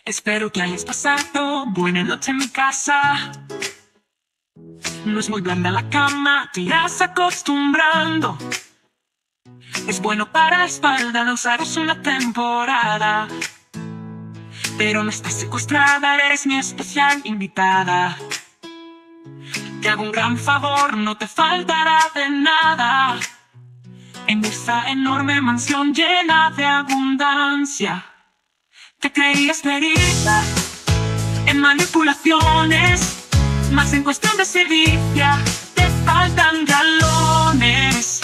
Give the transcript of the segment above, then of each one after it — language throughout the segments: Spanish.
Espero que hayas pasado buena noche en mi casa. No es muy grande la cama, te irás acostumbrando. Es bueno para la espalda, lo usarás una temporada. Pero no estás secuestrada, eres mi especial invitada. Te hago un gran favor, no te faltará de nada. En esta enorme mansión llena de abundancia. Te creías perita en manipulaciones, más en cuestión de servicia te faltan galones.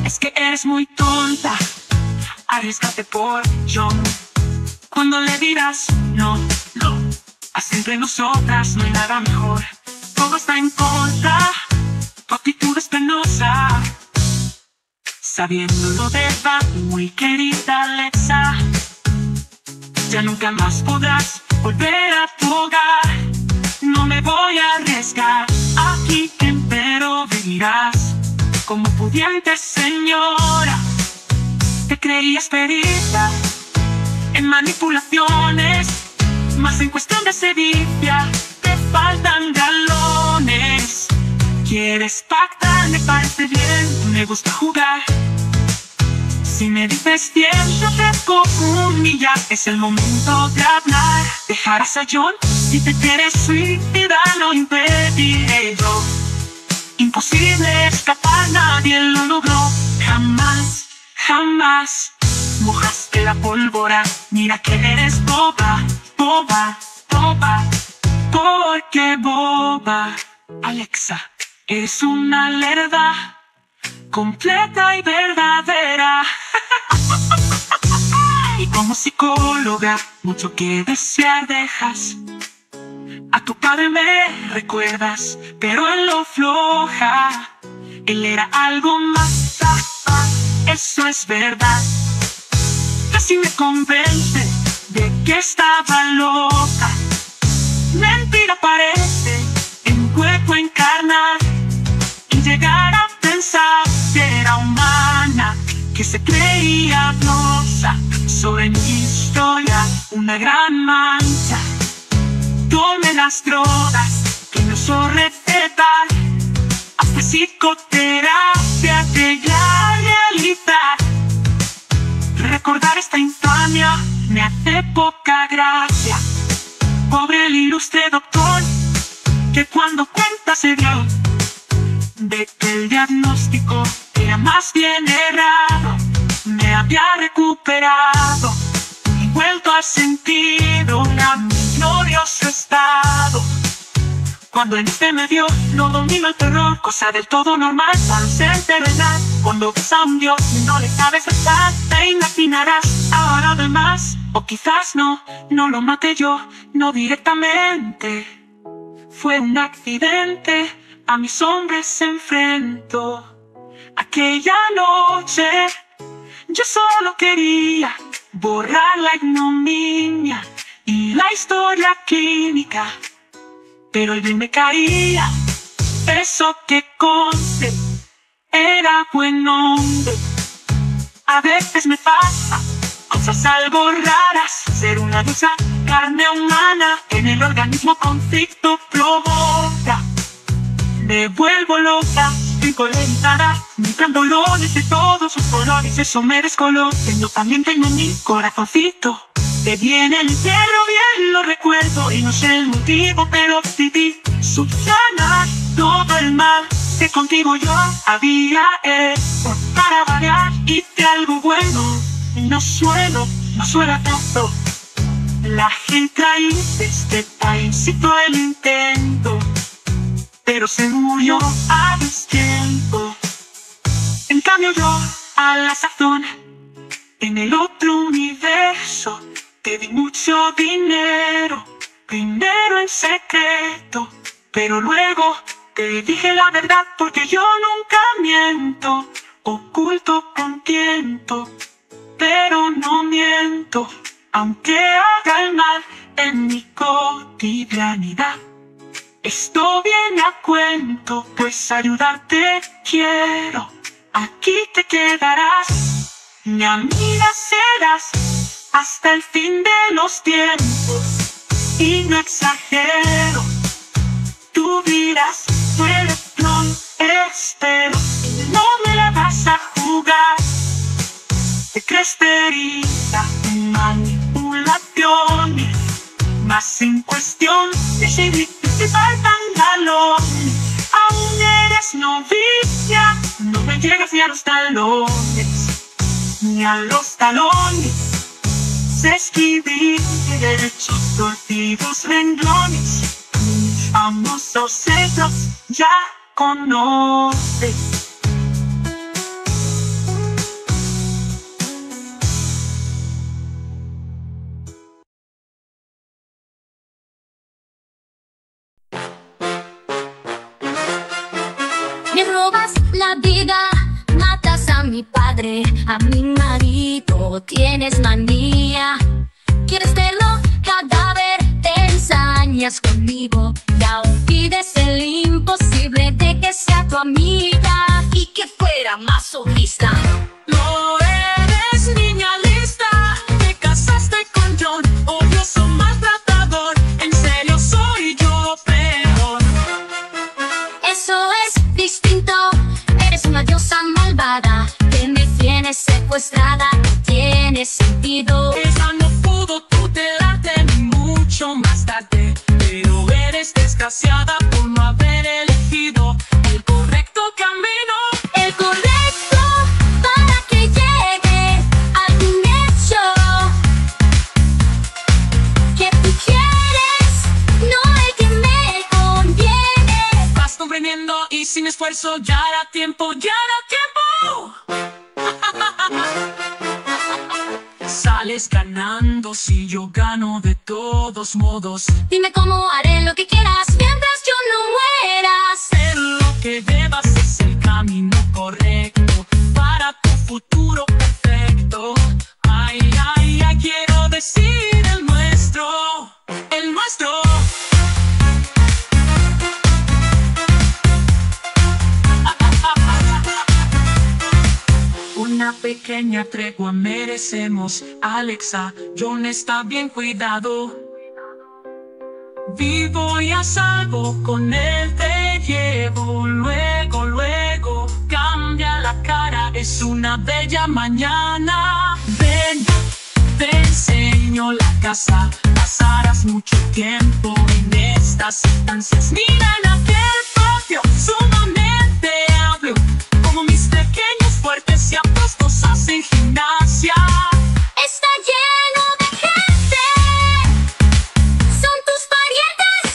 Es que eres muy tonta, arriesgate por John. Cuando le dirás no, no, así entre nosotras no hay nada mejor. Todo está en contra, tu actitud es penosa. Sabiéndolo de verdad, muy querida Alexa, ya nunca más podrás volver a tu hogar. No me voy a arriesgar, aquí pero vivirás como pudiente señora. Te creías perita en manipulaciones, más en cuestión de sevicia te faltan galones. Quieres pactar, me parece bien, me gusta jugar. Si me dices bien, yo te puedo humillar. Es el momento de hablar. ¿Dejarás a John? Si te quieres suicidar, no impediré yo. Imposible escapar, nadie lo logró. Jamás, jamás. Mojaste la pólvora, mira que eres boba, boba, boba. ¿Por qué boba? Alexa, eres una lerda completa y verdadera. Y como psicóloga, mucho que desear dejas. A tu padre me recuerdas, pero él lo floja. Él era algo más, eso es verdad. Casi me convence de que estaba loca. Mentira parece en cuerpo encarnar y llegar a pensar que era humana, que se creía glosa. Sobre mi historia una gran mancha. Tome las drogas que no soy recetar, hasta psicoterapia llegar a realizar. Recordar esta infamia me hace poca gracia. Pobre el ilustre doctor que cuando cuenta se dio de que el diagnóstico era más bien errado. Me había recuperado y vuelto al sentido a mi glorioso estado. Cuando en este medio no domino el terror, cosa del todo normal para un ser terrenal. Cuando ves a un dios y no le sabes rezar, te imaginarás ahora de más. O quizás no, no lo maté yo, no directamente. Fue un accidente, a mis hombres enfrento. Aquella noche yo solo quería borrar la ignominia y la historia clínica, pero el bien me caía. Eso que conste, era buen hombre. A veces me pasa cosas algo raras. Ser una diosa, carne humana, en el organismo conflicto provoca. Me vuelvo loca, estoy colerizada, miran dolores de todos sus colores. Eso me descoloca, yo también tengo mi corazoncito. Te viene el cielo, bien lo recuerdo, y no sé el motivo, pero decidí subsanar todo el mal que contigo yo había hecho. Para variar, hice algo bueno, no suelo tanto. La gente ahí de este país hizo el intento, pero se murió a destiempo. En cambio yo, a la sazón, en el otro universo, te di mucho dinero, primero en secreto, pero luego te dije la verdad porque yo nunca miento. Oculto con tiento, pero no miento, aunque haga el mal en mi cotidianidad. Esto viene a cuento, pues ayudarte quiero. Aquí te quedarás, mi amiga serás. hasta el fin de los tiempos. Y no exagero, tú dirás, tú eres clon, espero, no me la vas a jugar. Te crees perita en manipulación, más en cuestión de seguir te faltan galones. Aún eres novicia, no me llegas ni a los talones, ni a los talones. Sé escribir derechos, torcidos renglones, mis famosos sellos ya conoces. Me robas la vida, matas a mi padre, a mi marido, tienes manía. Quieres verlo, cadáver, te ensañas conmigo y aún pides el imposible de que sea tu amiga y que fuera masoquista. No eres niña lista, te casaste con John, odioso maltratador, en serio soy yo peor. Eso es distinto, eres una diosa malvada que me tiene secuestrada, no tiene sentido. Ella no pudo tutelarte ni mucho más tarde, pero eres desgraciada por no haber elegido el correcto camino. El correcto para que llegue a algún hecho que tú quieres, no el que me conviene. Vas comprendiendo y sin esfuerzo ya hará tiempo, ya hará tiempo. Sales ganando si yo gano de todos modos. Dime cómo haré lo que quieras mientras yo no muera. Hacer lo que debas es el camino correcto para tu futuro perfecto. Ay, ay, ay, quiero decir el nuestro, el nuestro. Una pequeña tregua merecemos, Alexa, John está bien cuidado. Vivo y a salvo, con él te llevo. Luego, luego, cambia la cara, es una bella mañana. Ven, te enseño la casa, pasarás mucho tiempo en estas estancias. Mira en aquel patio, sumamente amplio, como mis pequeños fuertes y apuestos hacen gimnasia. Está lleno de gente, son tus parientes.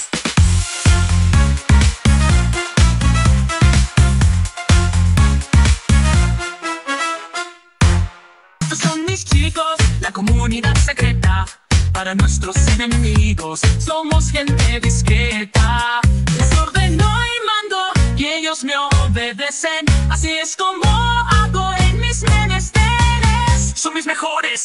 Estos son mis chicos, la comunidad secreta. Para nuestros enemigos somos gente discreta. Les ordeno y mando y ellos me obedecen. Así es como hago en mis menesteres. Son mis mejores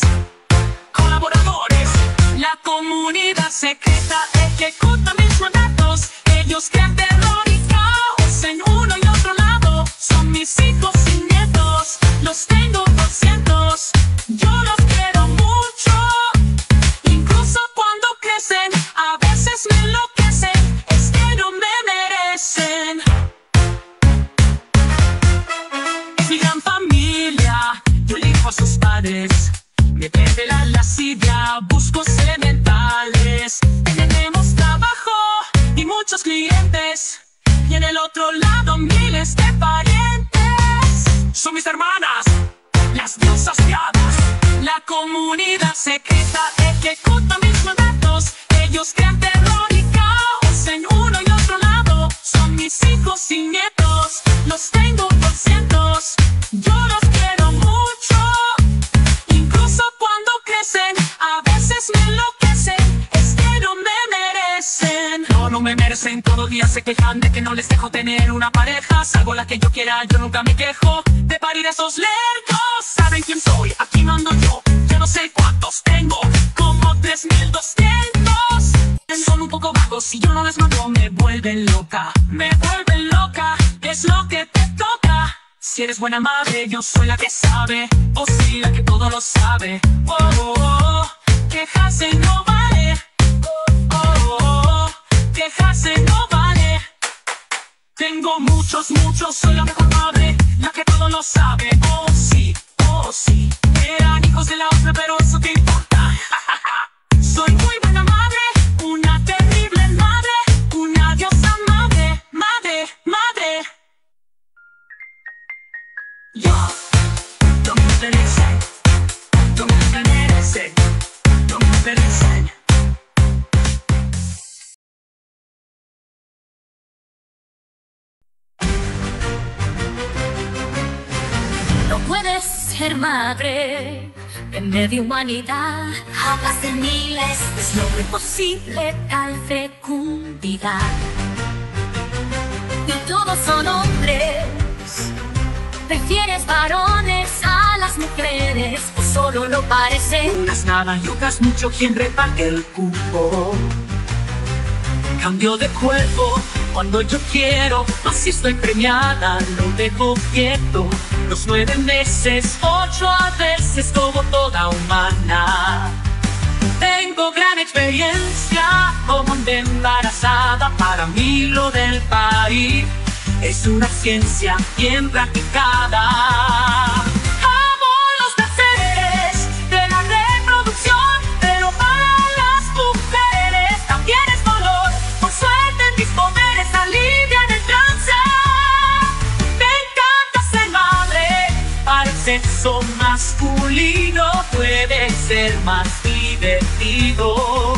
colaboradores. La comunidad secreta ejecuta mis mandatos. Ellos crean terror y caos en uno y otro lado. Son mis hijos y nietos, los tengo por cientos. Yo los quiero mucho, incluso cuando crecen. A veces me enloquecen, es que no me merecen. Es mi gran familia, yo elijo a sus padres. Me revela la lascivia, busco sementales. Tenemos trabajo y muchos clientes, y en el otro lado miles de parientes. Son mis hermanas, las diosas guiadas. La comunidad secreta ejecuta mis mandatos. Ellos crean terror y caos en uno y otro lado. Son mis hijos y nietos, los tengo por cientos. Yo los quiero mucho, incluso cuando crecen. A veces me enloquecen, es que no me merecen. No me merecen, todo el día se quejan de que no les dejo tener una pareja. Salgo la que yo quiera, yo nunca me quejo de parir esos lerdos. ¿Saben quién soy? Aquí mando yo. Yo no sé cuántos tengo, como 3200. Son un poco vagos, si yo no les mando me vuelven loca. Me vuelven loca, es lo que te toca. Si eres buena madre, yo soy la que sabe. O sí, la que todo lo sabe. Oh, oh, oh. Quejarse no vale. Oh, oh, oh. Quejarse no vale. Tengo muchos, soy la mejor madre, la que todo lo sabe. Oh sí, eran hijos de la otra, pero eso te importa. Soy muy buena madre, una terrible madre, una diosa madre, madre. Yo, no me interesen, no me interesen, no me interesen. No puedes ser madre de media humanidad, jamás de miles, es lo imposible tal fecundidad. Y todos son hombres, prefieres varones a las mujeres, o solo lo parece. Unas nada y otras mucho, quien reparte el cupo. Cambio de cuerpo cuando yo quiero, así estoy premiada, lo dejo quieto. Los 9 meses, 8 a veces, como toda humana. Tengo gran experiencia como embarazada, para mí lo del parir es una ciencia bien practicada. Amo los placeres de la reproducción, pero para las mujeres también es dolor. Por suerte en mis poderes alivian el trance. Me encanta ser madre, para el sexo masculino puede ser más divertido,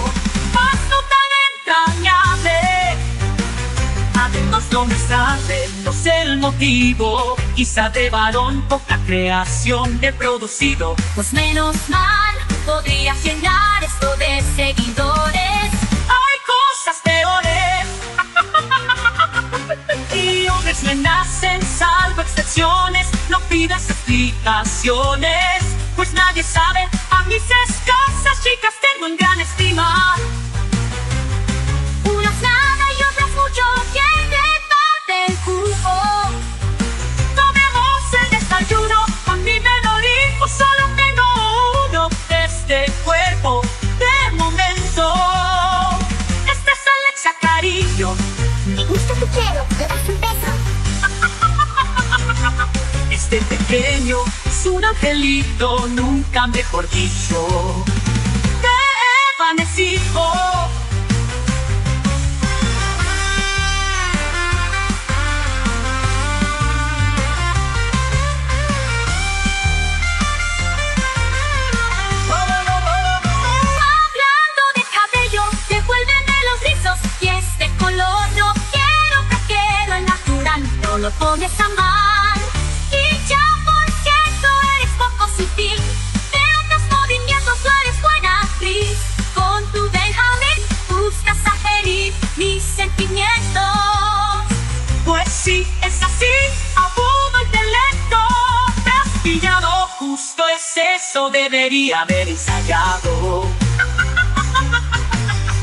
más no tan entrañable. Además no me sabe, no sé el motivo, quizá de varón poca creación he producido. Pues menos mal, podría llenar esto de seguidores. Hay cosas peores. Y hombres me nacen, salvo excepciones. No pidas explicaciones, pues nadie sabe. A mis escasas chicas tengo en gran estima. Unas nada y otras mucho, quien reparte el cupo. Tomemos el desayuno, a mí me lo dijo, solo tengo uno de este cuerpo de momento. Este es Alexa, cariño. Me gusta tu quiero, le das un beso. Este pequeño es un angelito, nunca mejor dicho. Te evanecido. Hablando de cabello, devuélveme los rizos. Y este color no quiero, prefiero el natural. No lo pones a mal. Y ya porque tú eres poco sutil, de otros movimientos tú eres buena actriz. Con tu Benjamín buscas herir mis sentimientos. Pues sí, es así, agudo intelecto. Te has pillado, justo es eso, debería haber ensayado.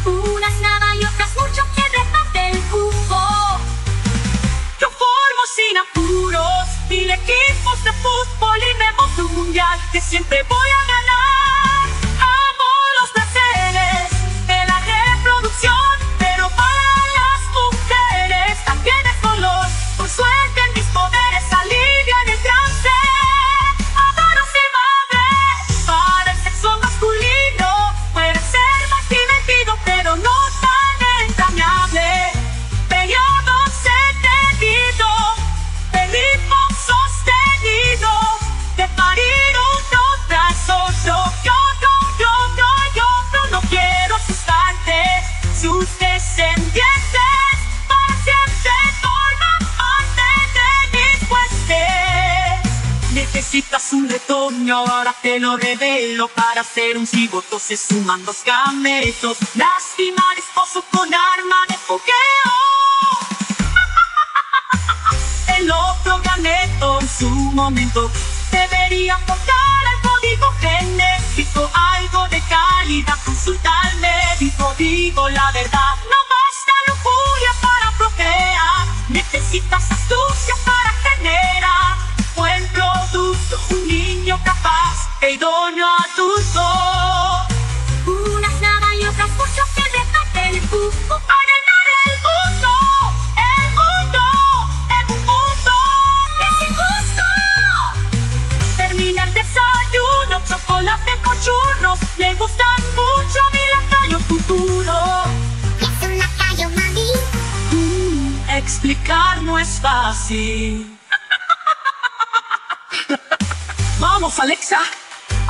Unas nada y otras mucho, quien reparte el cupo. Yo formo sin apuros 1000 equipos de fútbol y vemos un mundial que siempre voy a ganar. Amo los placeres de la reproducción, pero para las mujeres también es dolor. Por suerte en mis poderes alivian el trance. Adoro ser madre, para el sexo masculino puede ser más divertido, pero no tan entrañable. Periodos entendido, ritmo sostenido, de parir uno tras otro. Yo no quiero asustarte, sus descendientes para siempre forman parte de mis huestes. Necesitas un retoño, ahora te lo revelo. Para hacer un cigoto se suman 2 gametos. Lastimar esposo con arma de fogueo. El otro gameto en su momento debería aportar al código genético algo de calidad. Consulta al médico, digo la verdad. No basta lujuria para procrear, necesitas astucia para generar buen producto, un niño capaz e idóneo adulto. explicar no es fácil. Vamos, Alexa,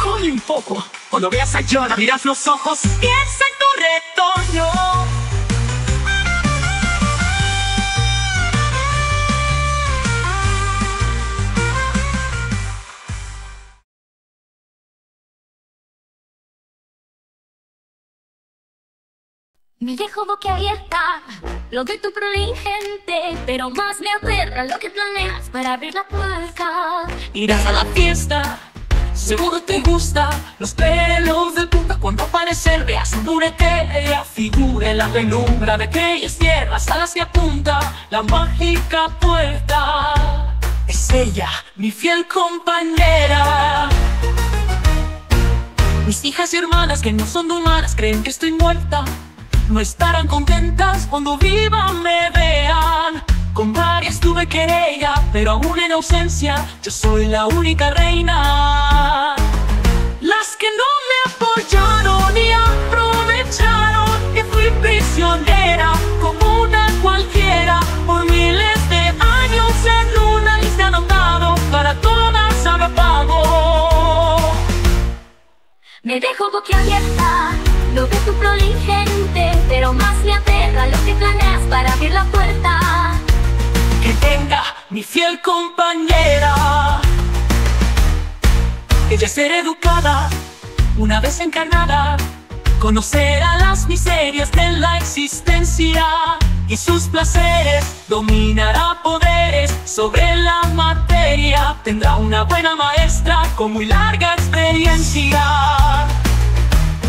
corre un poco. Cuando veas a John, abrirás los ojos. Piensa en tu retorno. Me dejo boquiabierta, lo de tu proligente, pero más me aterra lo que planeas para abrir la puerta. Irás a la fiesta, seguro te gusta los pelos de punta cuando aparecer veas una etérea figura en la penumbra de aquellas tierras a las que apunta la mágica puerta. Es ella, mi fiel compañera. Mis hijas y hermanas que no son humanas creen que estoy muerta. No estarán contentas cuando viva me vean. Con varias tuve querella, pero aún en ausencia yo soy la única reina. Las que no me apoyaron y aprovecharon que fui prisionera como una cualquiera. Por miles de años en una lista anotado, para todas habrá pago. Me dejo boquiabierta, lo de tu proligente, pero más me aterra lo que planeas para abrir la puerta. Que tenga mi fiel compañera. Ella será educada, una vez encarnada, conocerá las miserias de la existencia y sus placeres, dominará poderes sobre la materia. Tendrá una buena maestra con muy larga experiencia.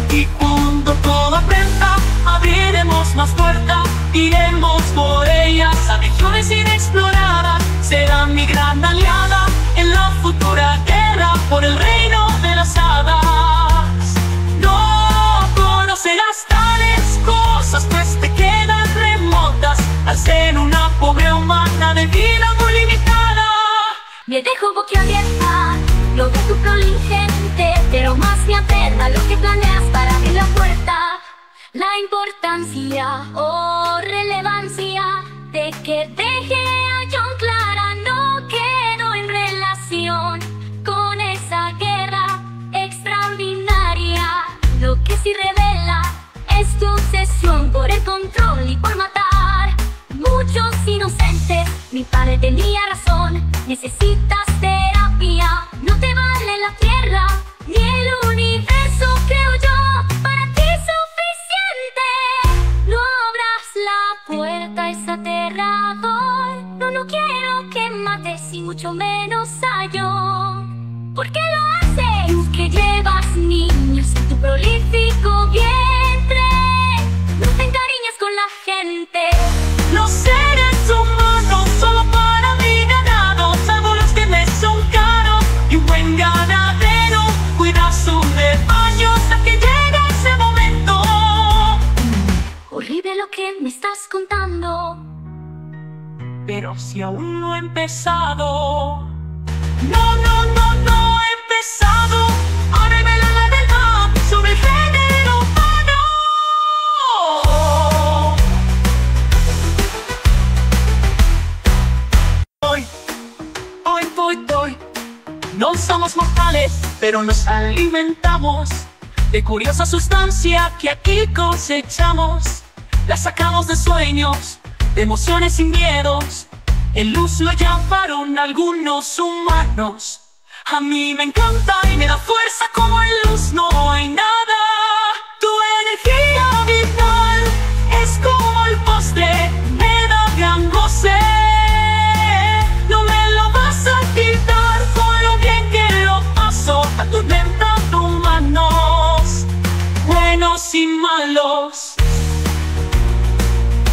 Y cuando todo aprenda, abriremos más puertas, iremos por ellas a regiones inexploradas. Será mi gran aliada en la futura guerra por el reino de las hadas. No conocerás tales cosas, pues te quedan remotas al ser una pobre humana de vida muy limitada. Me dejo boquiabierta, lo de tu proligente, pero más me aterra lo que planeas para abrir la puerta. La importancia o relevancia de que deje a John clara no quedó en relación con esa guerra extraordinaria. Lo que sí revela es tu obsesión por el control y por matar muchos inocentes. Mi padre tenía razón, necesitas terapia. No te vale la tierra ni el universo, creo yo, para ti suficiente. No abras la puerta, es aterrador. No quiero que mates y mucho menos a yo. ¿Por qué lo haces? Tú que llevas niños en tu prolífico vientre, no te encariñas con la gente. Los seres humanos solo para mi ganado, salvo los que me son caros. Y un buen ganadero cuida su rebaño hasta que llega ese momento. Horrible lo que me estás contando, pero si aún no he empezado. No he empezado a revelar la verdad sobre el género humano. Hoy. No somos mortales, pero nos alimentamos de curiosa sustancia que aquí cosechamos. La sacamos de sueños, de emociones y miedos. En luz lo llamaron algunos humanos. A mí me encanta y me da fuerza como en luz no hay nada. Tu energía vital es como el postre, me da gran goce. No me lo vas a quitar con lo bien que lo paso, atormentando humanos, buenos y malos.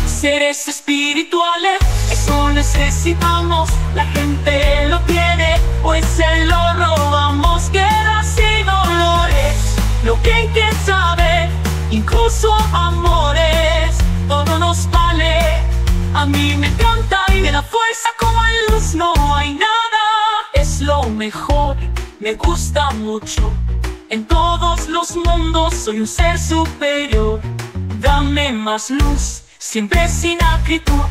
Seres espirituales, eso necesitamos. La gente lo tiene, pues se lo robamos. Guerras y dolores, lo que hay que saber, incluso amores, todo nos vale. A mí me encanta y me da fuerza como en luz no hay nada. Es lo mejor, me gusta mucho. En todos los mundos soy un ser superior. Dame más luz, siempre sin acritud,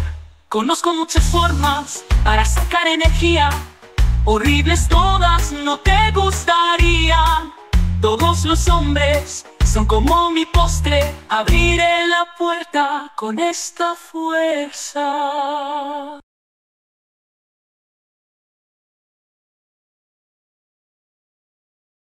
Conozco muchas formas para sacar energía, horribles todas no te gustarían. Todos los hombres son como mi postre, abriré la puerta con esta fuerza.